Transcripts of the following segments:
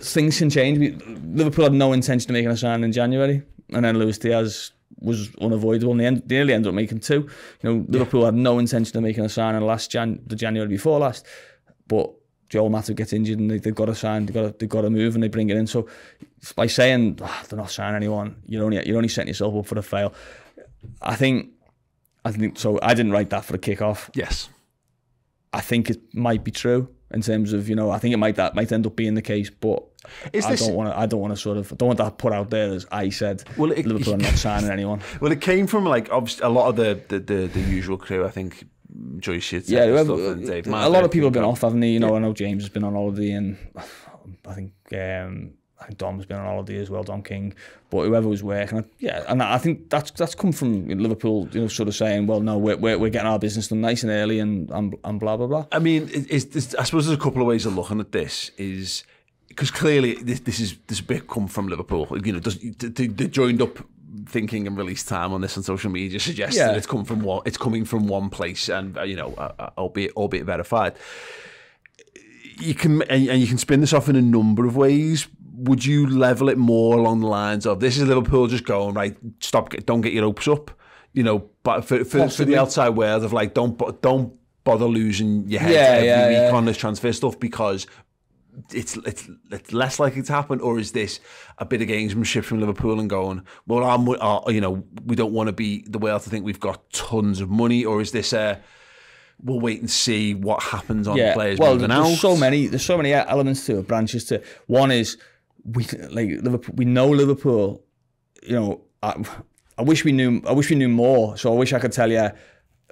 things can change. Liverpool had no intention of making a sign in January, and then Luis Diaz was unavoidable. And they nearly ended up making 2. Liverpool had no intention of making a sign in the January before last, but Joel Matip gets injured and they've got to sign, they've got to move, and they bring it in. So by saying they're not signing anyone, you're only setting yourself up for a fail. I think so. I didn't write that for the kickoff. Yes, I think it might be true in terms of I think that might end up being the case, but I don't want that put out there as I said. Well, Liverpool are not signing anyone. Well, it came from obviously a lot of the usual crew. I think Joyce Shit. Yeah, a lot of people have been off, haven't they? I know James has been on holiday, and I think Dom's been on holiday as well, Dom King. But whoever was working, and I think that's come from Liverpool, sort of saying, well, no, we're getting our business done nice and early, and blah blah blah. I mean, I suppose there's a couple of ways of looking at this. Is because clearly this bit come from Liverpool. They joined up thinking and release time on this on social media suggests that it's coming from one place, and albeit verified. You can spin this off in a number of ways. Would you level it more along the lines of this is Liverpool just going right? Stop! Don't get your hopes up. But for the outside world of don't bother losing your head every week on this transfer stuff because it's less likely to happen. Or is this a bit of gamesmanship from Liverpool and going, well, we don't want to be the world to think we've got tons of money, or is this we'll wait and see what happens on the players moving out? There's so many elements to it, branches to it. One is we know Liverpool. I wish we knew more. So I wish I could tell you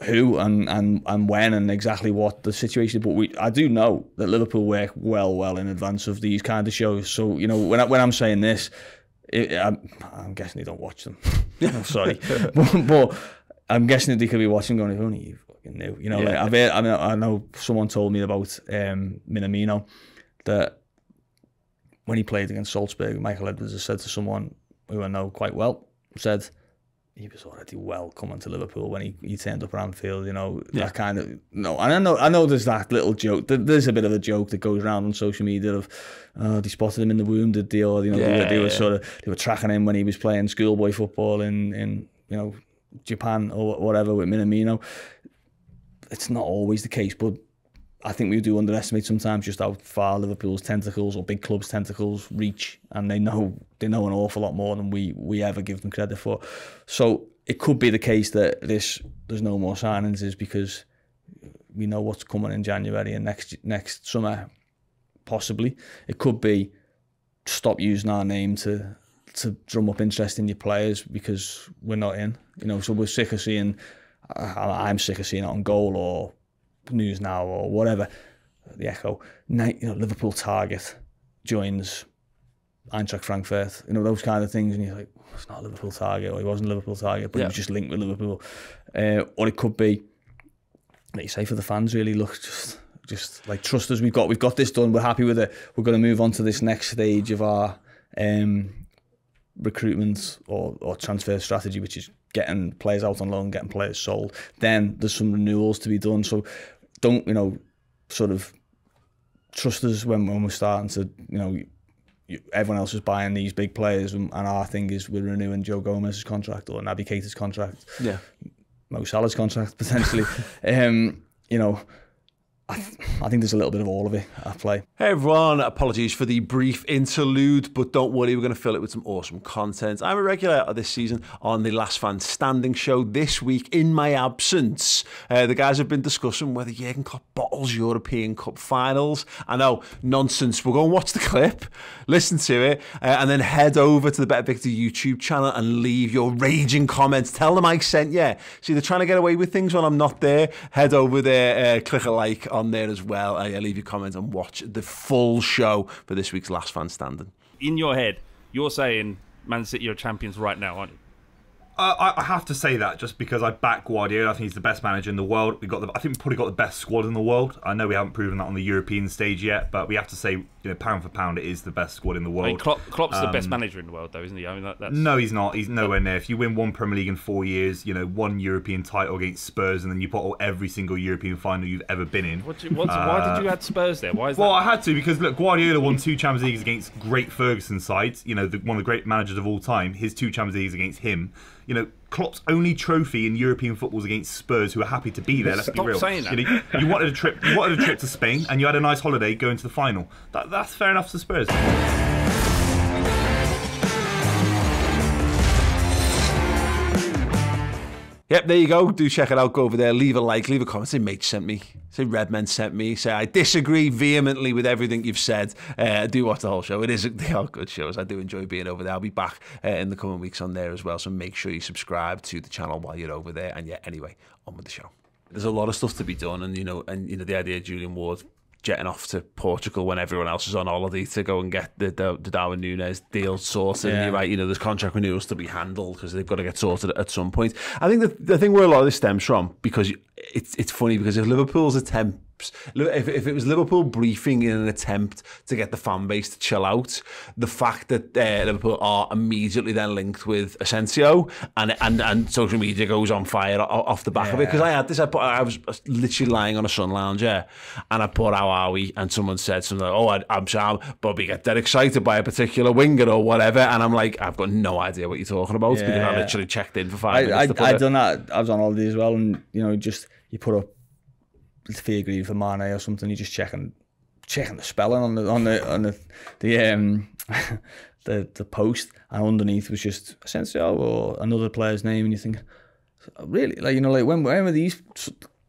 who and when and exactly what the situation is. But I do know that Liverpool work well in advance of these kind of shows. So when I'm saying this, I'm guessing they don't watch them. Sorry, but I'm guessing that they could be watching, going, if only you fucking knew. I know someone told me about Minamino, that when he played against Salzburg, Michael Edwards has said to someone who I know quite well, said he was already well coming to Liverpool when he turned up at Anfield. That kind of And I know there's that little joke. There's a bit of a joke that goes around on social media of they spotted him in the wounded deal. They were tracking him when he was playing schoolboy football in Japan or whatever with Minamino. It's not always the case, but I think we do underestimate sometimes just how far Liverpool's tentacles or big clubs' tentacles reach, and they know an awful lot more than we ever give them credit for. So it could be the case that there's no more signings is because we know what's coming in January and next summer, possibly. It could be stop using our name to drum up interest in your players because we're not in. So we're sick of seeing. I'm sick of seeing it on Goal or News Now or whatever, the Echo. Liverpool target joins Eintracht Frankfurt, those kind of things, and you're like, it's not a Liverpool target, or he wasn't a Liverpool target, but he was just linked with Liverpool. Or it could be, like you say, for the fans, really, look, just like, trust us, we've got this done, we're happy with it, we're going to move on to this next stage of our recruitment or transfer strategy, which is getting players out on loan, getting players sold. Then there's some renewals to be done. So don't, sort of trust us when we're starting to, everyone else is buying these big players, and our thing is we're renewing Joe Gomez's contract or Naby Keita's contract. Yeah. Mo Salah's contract, potentially. I think there's a little bit of all of it at play. Hey everyone, apologies for the brief interlude, but don't worry, we're going to fill it with some awesome content. I'm a regular this season on the Last Fan Standing show. This week, in my absence, the guys have been discussing whether Jurgen Klopp bottles European Cup finals. I know, nonsense. We'll go and watch the clip, listen to it, and then head over to the Better Victor YouTube channel and leave your raging comments. Tell them I sent you. See, they're trying to get away with things when I'm not there. Head over there, click a like on there as well. Leave your comments and watch the full show for this week's Last Fan Standing. In your head, you're saying Man City are champions right now, aren't you? I have to say that just because I back Guardiola. I think he's the best manager in the world. I think we probably got the best squad in the world. I know we haven't proven that on the European stage yet, but we have to say, pound for pound, it is the best squad in the world. I mean, Klopp's the best manager in the world, though, isn't he? I mean, that's... No, he's not. He's nowhere near. If you win one Premier League in 4 years, one European title against Spurs, and then you put every single European final you've ever been in. Why did you add Spurs there? Why is that? Well, I had to, because look, Guardiola won 2 Champions Leagues against great Ferguson sides. One of the great managers of all time. His 2 Champions Leagues against him. Klopp's only trophy in European football is against Spurs, who are happy to be there. Let's be real. Saying that. You wanted a trip. You wanted a trip to Spain, and you had a nice holiday going to the final. That's fair enough to Spurs. Yep, there you go. Do check it out. Go over there. Leave a like. Leave a comment. Say Mate sent me. Say Redmen sent me. Say I disagree vehemently with everything you've said. Do watch the whole show. They are good shows. I do enjoy being over there. I'll be back in the coming weeks on there as well. So make sure you subscribe to the channel while you're over there. And yeah, anyway, on with the show. There's a lot of stuff to be done, and the idea of Julian Ward jetting off to Portugal when everyone else is on holiday to go and get the Darwin Núñez deal sorted. Yeah. And you're right, there's contract renewals to be handled because they've got to get sorted at some point. I think the thing where a lot of this stems from, because it's funny, because if Liverpool's attempts, if it was Liverpool briefing in an attempt to get the fan base to chill out, the fact that Liverpool are immediately then linked with Asensio and social media goes on fire off the back of it. Because I had this, I was literally lying on a sun lounger and I put how are we, and someone said something like, I'm Sam, Bobby get that excited by a particular winger or whatever, and I'm like, I've got no idea what you're talking about because I literally checked in for 5 minutes. I've done that. I was on holiday as well, and you put up fee agreed for Mane or something. You just checking the spelling on the post, and underneath was just Asensio or another player's name, and you think, really, when were these?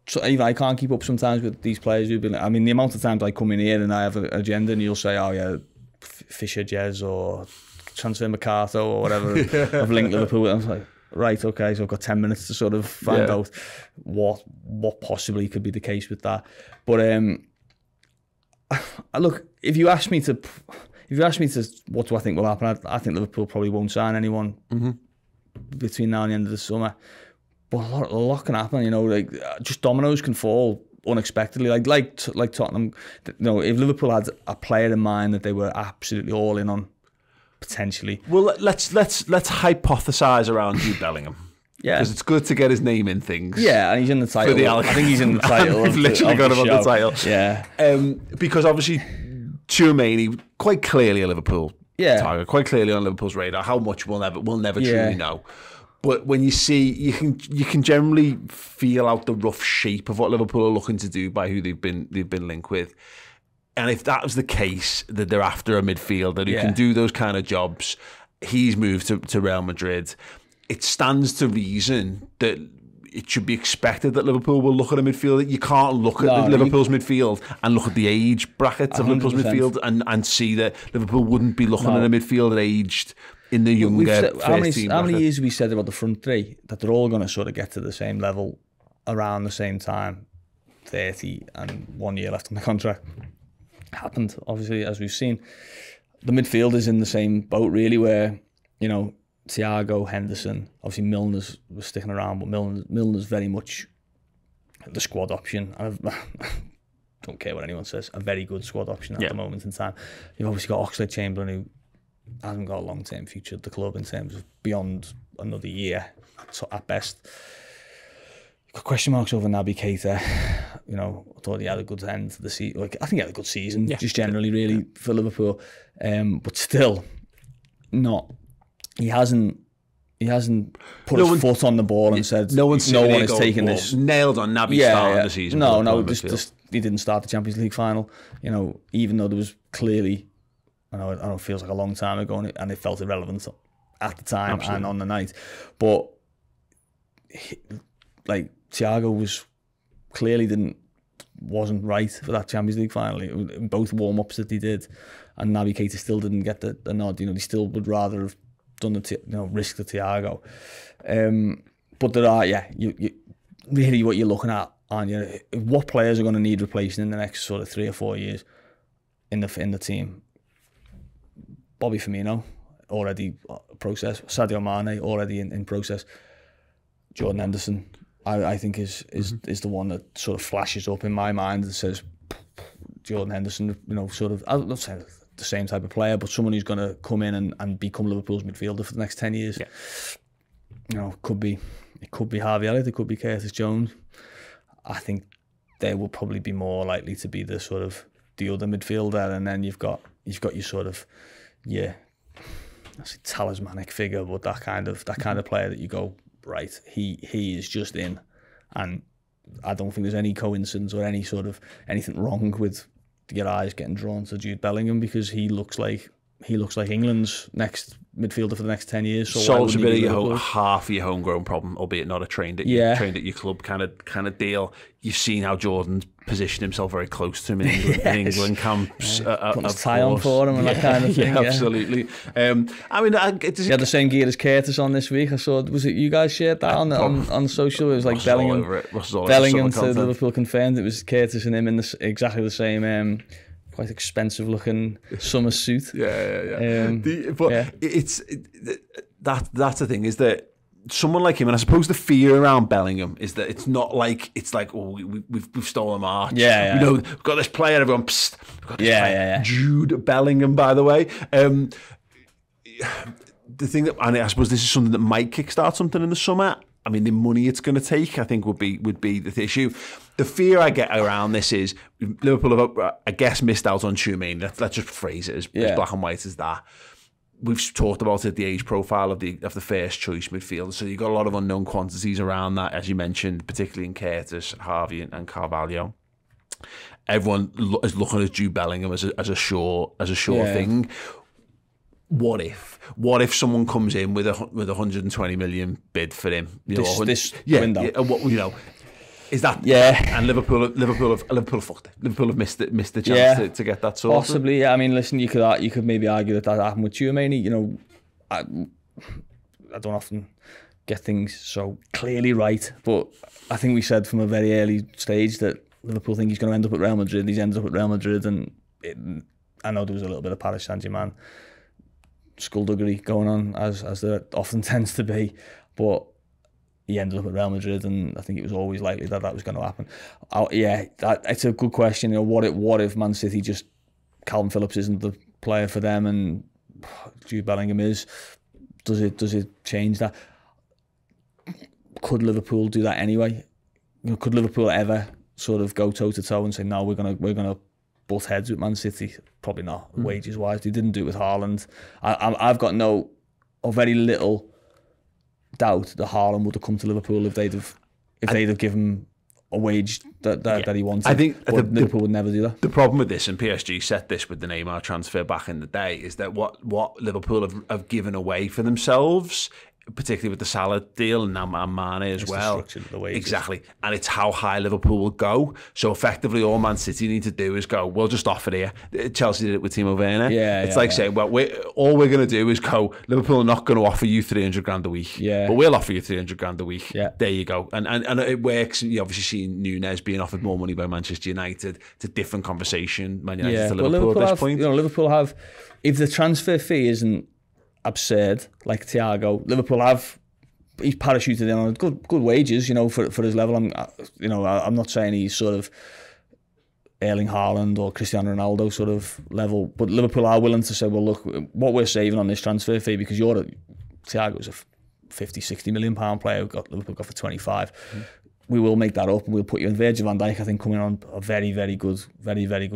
So even I can't keep up sometimes with these players who've been. I mean, the amount of times I come in here and I have an agenda, and you'll say, "Oh yeah, Fisher, Jez, or transfer Mercato or whatever." I've linked Liverpool. I was like, right, okay, so I've got 10 minutes to sort of find out what possibly could be the case with that. But look, if you ask me to, what do I think will happen? I think Liverpool probably won't sign anyone between now and the end of the summer. But a lot can happen, just dominoes can fall unexpectedly, like Tottenham. If Liverpool had a player in mind that they were absolutely all in on, potentially. Well, let's hypothesize around Jude Bellingham. Yeah, because it's good to get his name in things. Yeah, and he's in the title. I think he's in the title. We've literally got him on the title. Yeah, because obviously Tchouaméni quite clearly a Liverpool target, quite clearly on Liverpool's radar. How much we'll never truly know. But when you see, you can generally feel out the rough shape of what Liverpool are looking to do by who they've been linked with. And if that was the case, that they're after a midfielder who can do those kind of jobs, he's moved to Real Madrid. It stands to reason that it should be expected that Liverpool will look at a midfielder. You can't look at Liverpool's midfield and look at the age brackets of Liverpool's midfield and see that Liverpool wouldn't be looking at a midfielder aged in the younger how many years have we said about the front three that they're all going to sort of get to the same level around the same time? 30 and 1 year left on the contract. Happened, obviously, as we've seen. The midfield is in the same boat, really, where, Thiago, Henderson, obviously Milner's was sticking around, but Milner's very much the squad option. I don't care what anyone says, a very good squad option at the moment in time. You've obviously got Oxlade-Chamberlain, who hasn't got a long-term future at the club in terms of beyond another year at best. Got question marks over Naby Keita. I thought he had a good end to the season. I think he had a good season, just generally, really, for Liverpool. But still, not. He hasn't put his foot on the ball and said, no one is taking this. Nailed on Naby starting the season. No, he didn't start the Champions League final. Even though there was clearly, I know it feels like a long time ago, and it felt irrelevant at the time and on the night. But Thiago was clearly wasn't right for that Champions League final. Both warm-ups that he did, and Naby Keita still didn't get the nod. He still would rather have done risk the Thiago. But there are, you really what you're looking at, aren't you? What players are going to need replacing in the next sort of 3 or 4 years in the team? Bobby Firmino, already process. Sadio Mane already in process. Jordan Henderson, I think is the one that sort of flashes up in my mind that says Jordan Henderson, sort of, I'm not saying the same type of player, but someone who's going to come in and become Liverpool's midfielder for the next 10 years. Yeah. It could be Harvey Elliott, it could be Curtis Jones. I think they will probably be more likely to be the sort of the other midfielder, and then you've got your sort of I say talismanic figure, but that kind of player that you go, right, he is just in, and I don't think there's any coincidence or any sort of anything wrong with your eyes getting drawn to Jude Bellingham, because he looks like England's next midfielder for the next 10 years. So solves a bit of half of your homegrown problem, albeit not a trained at your club kind of deal. You've seen how Jordan's positioned himself very close to him in England camps. Putting his tie on for him and that kind of thing. Yeah, absolutely. I mean, he had the same gear as Curtis on this week. I saw. Was it you guys shared that on social? It was like Bellingham to Liverpool confirmed. It was Curtis and him in exactly the same. Quite expensive looking summer suit. That's the thing, is that someone like him, and I suppose the fear around Bellingham is that it's like we've stolen March. We know we've got this player. Everyone, psst, we've got this player. Jude Bellingham, by the way. The thing that, and I suppose this is something that might kickstart something in the summer. I mean, the money it's going to take, I think, would be the issue. The fear I get around this is Liverpool have, I guess, missed out on Tchouaméni. Let's just phrase it as black and white as that. We've talked about it, the age profile of the first choice midfield. So you've got a lot of unknown quantities around that, as you mentioned, particularly in Curtis, Harvey, and Carvalho. Everyone is looking at Jude Bellingham as a sure thing. What if someone comes in with a 120 million bid for him? This window. Is that And Liverpool have fucked it. Liverpool have missed the chance to get that sorted. Possibly, yeah. I mean, listen, you could maybe argue that happened with Tchouaméni. I don't often get things so clearly right, but I think we said from a very early stage that Liverpool think he's going to end up at Real Madrid. He's ended up at Real Madrid, and I know there was a little bit of Paris Saint-Germain skullduggery going on, as there often tends to be, but he ended up at Real Madrid, and I think it was always likely that was going to happen. It's a good question. What if Man City just, Calvin Phillips isn't the player for them, and Jude Bellingham is? Does it change that? Could Liverpool do that anyway? Could Liverpool ever sort of go toe to toe and say, no, we're gonna butt heads with Man City? Probably not, wages wise. They didn't do it with Haaland. I've got no or very little doubt that Haaland would have come to Liverpool if they'd have given a wage that he wanted. I think Liverpool would never do that. The problem with this, and PSG set this with the Neymar transfer back in the day, is that what Liverpool have given away for themselves, particularly with the Salah deal and Mane as well. Exactly. And it's how high Liverpool will go. So effectively all Man City need to do is go, we'll just offer here. Chelsea did it with Timo Werner. It's saying, well, all we're going to do is go, Liverpool are not going to offer you 300 grand a week, but we'll offer you 300 grand a week. There you go. And it works. You obviously seen Nunes being offered more money by Manchester United. It's a different conversation, Man United to Liverpool at this point. Liverpool have, if the transfer fee isn't absurd like Thiago, Liverpool he's parachuted in on good wages, for his level. I'm not saying he's sort of Erling Haaland or Cristiano Ronaldo sort of level, but Liverpool are willing to say, well, look, what we're saving on this transfer fee, because Thiago's a 50-60 million pound player Liverpool got for 25. We will make that up, and we'll put you in. Virgil van Dijk, I think, coming on a very, very good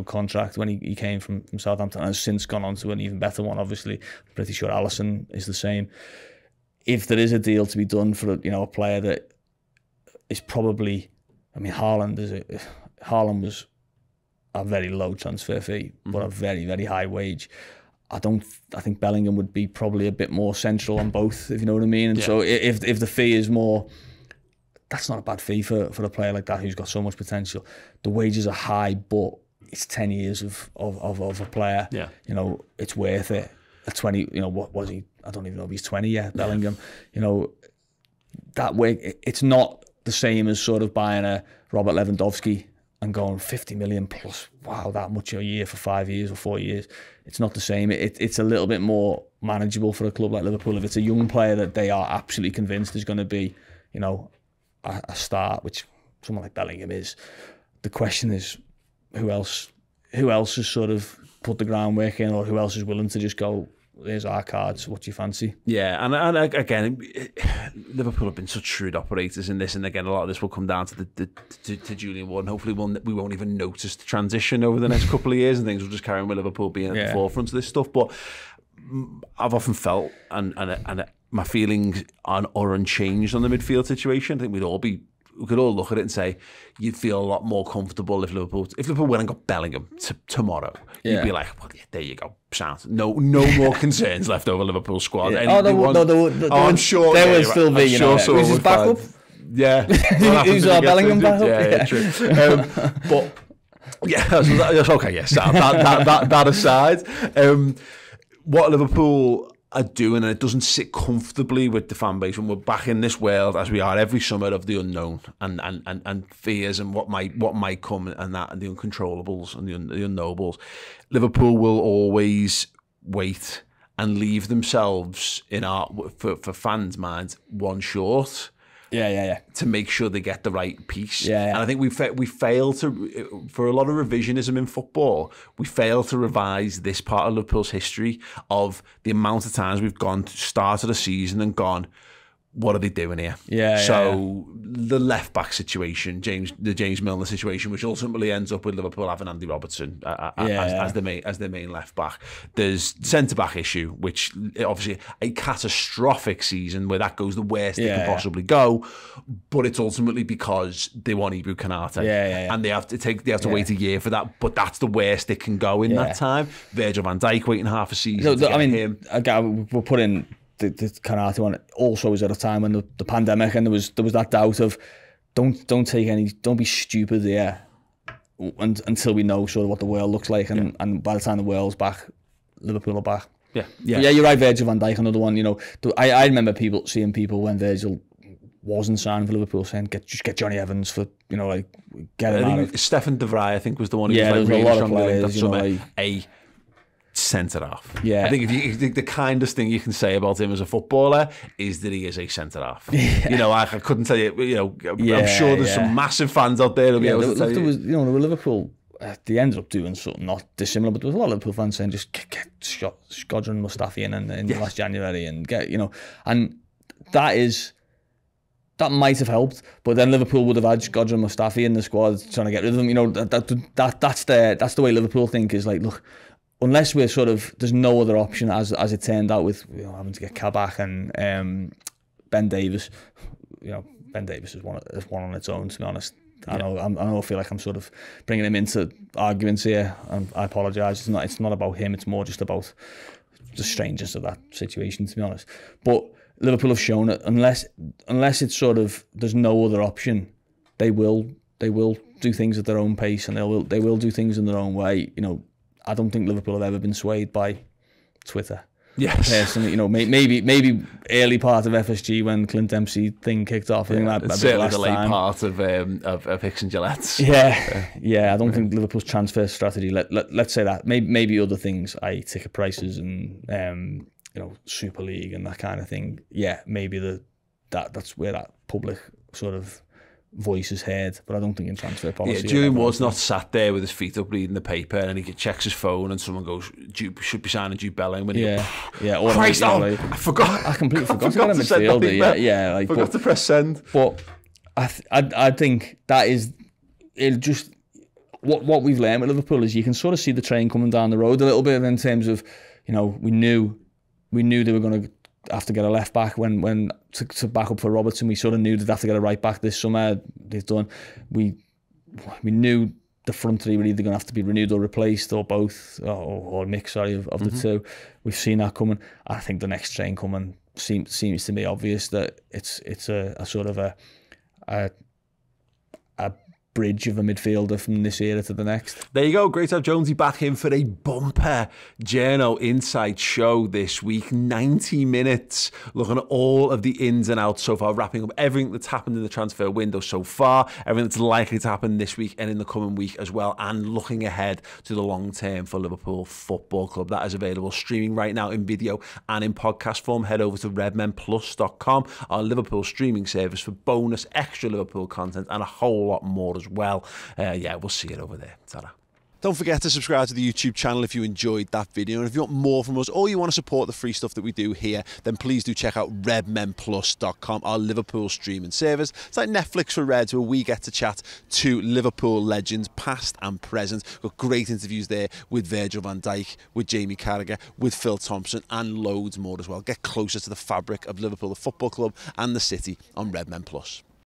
contract when he came from Southampton, and has since gone on to an even better one, obviously. I'm pretty sure Alisson is the same. If there is a deal to be done for a player that is probably, I mean, Haaland was a very low transfer fee, but a very, very high wage. I think Bellingham would be probably a bit more central on both, if you know what I mean. And so if the fee is more, that's not a bad fee for a player like that who's got so much potential. The wages are high, but it's 10 years of a player. It's worth it. At 20, what was he? I don't even know if he's 20 yet, Bellingham. That way, it's not the same as sort of buying a Robert Lewandowski and going 50 million plus, wow, that much a year for 5 years or 4 years. It's not the same. It's a little bit more manageable for a club like Liverpool. If it's a young player that they are absolutely convinced is going to be, you know, a start, which someone like Bellingham is. The question is, who else has sort of put the groundwork in, or who else is willing to just go, there's our cards, what do you fancy? Yeah, and again, Liverpool have been such shrewd operators in this, and again, a lot of this will come down to Julian Ward, and hopefully we won't even notice the transition over the next couple of years, and things will just carry on with Liverpool being at the forefront of this stuff. But I've often felt, and my feelings are unchanged on the midfield situation. I think we could all look at it and say you'd feel a lot more comfortable if Liverpool went and got Bellingham tomorrow. You'd be like, well, yeah, there you go, sound. No more concerns left over Liverpool squad. I'm sure there will still be. You know, who's his backup? Yeah, who's our Bellingham backup? Yeah, true. But yeah, that's okay. Yes, that aside, what Liverpool are doing, and it doesn't sit comfortably with the fan base when we're back in this world as we are every summer of the unknown and fears and what might come and the uncontrollables and the unknowables. Liverpool will always wait and leave themselves for fans' minds one short. Yeah. To make sure they get the right piece. Yeah. And I think we fail to, for a lot of revisionism in football, we fail to revise this part of Liverpool's history of the amount of times we've gone to start of the season and gone, what are they doing here? The left back situation, the James Milner situation, which ultimately ends up with Liverpool having Andy Robertson as their main left back. There's centre back issue, which obviously a catastrophic season where that goes the worst it can possibly go, but it's ultimately because they want Ibou Konate, and they have to wait a year for that. But that's the worst it can go in that time. Virgil van Dijk waiting half a season. Him. Again, we're putting the Konate one also was at a time when the pandemic, and there was that doubt of don't be stupid there until we know sort of what the world looks like, and by the time the world's back, Liverpool are back. Yeah, you're right. Virgil van Dijk, another one. You know, I remember seeing people when Virgil wasn't signed for Liverpool saying just get Johnny Evans for, you know, like get him out of. Stefan de Vrij, I think, was the one who was like really a lot of players, you know, a centre half. Yeah, I think if you the kindest thing you can say about him as a footballer is that he is a centre half. You know, I couldn't tell you. You know, I'm sure there's some massive fans out there who'll be able to tell you. Was, you know, there were Liverpool. They ended up doing something not dissimilar, but there was a lot of Liverpool fans saying just get Shkodran Mustafi in last January and get, you know, and that might have helped, but then Liverpool would have had Shkodran Mustafi in the squad trying to get rid of them. You know, that's the way Liverpool think, is like, look, unless we're sort of, there's no other option, as it turned out with, you know, having to get Kabak and Ben Davies. You know, Ben Davies is one on its own, to be honest. I feel like I'm sort of bringing him into arguments here, and I apologise. It's not about him. It's more just about the strangeness of that situation, to be honest. But Liverpool have shown it. Unless it's sort of there's no other option, they will do things at their own pace, and they will do things in their own way. You know, I don't think Liverpool have ever been swayed by Twitter. Yes. Personally, you know, maybe early part of FSG when Clint Dempsey thing kicked off. I think that certainly the late part of Hicks and Gillette's. Yeah. I don't think Liverpool's transfer strategy. Let's say that maybe other things, i.e. ticket prices and you know, Super League and that kind of thing. Yeah, maybe that's where that public sort of voice is heard, but I don't think in transfer policy. Yeah, Julian Ward's not sat there with his feet up reading the paper, and he checks his phone and someone goes, should be signing Jude Bellingham. Or Christ, you know, like, I forgot. I completely forgot to get a midfielder. Yeah, like, forgot to press send. But I think that is it. Just what we've learned with Liverpool is you can sort of see the train coming down the road a little bit, in terms of, you know, we knew they were going to have to get a left back when to back up for Robertson. We sort of knew they'd have to get a right back this summer. They've done. We knew the front three were either going to have to be renewed or replaced, or both, or a mix, sorry, of the two. We've seen that coming. I think the next train coming seems to me obvious that it's a sort of a bridge of a midfielder from this era to the next. There you go. Great to have Jonesy back in for a bumper Journo Insight show this week. 90 minutes looking at all of the ins and outs so far, wrapping up everything that's happened in the transfer window so far, everything that's likely to happen this week and in the coming week as well, and looking ahead to the long term for Liverpool Football Club. That is available streaming right now in video and in podcast form. Head over to redmenplus.com, our Liverpool streaming service, for bonus extra Liverpool content and a whole lot more as well. Yeah, we'll see it over there. Ta-da. Don't forget to subscribe to the YouTube channel if you enjoyed that video, and if you want more from us or you want to support the free stuff that we do here, then please do check out redmenplus.com, our Liverpool streaming service. It's like Netflix for Reds, where we get to chat to Liverpool legends past and present. We've got great interviews there with Virgil van Dijk, with Jamie Carragher, with Phil Thompson, and loads more as well. Get closer to the fabric of Liverpool, the football club and the city on Red Men Plus.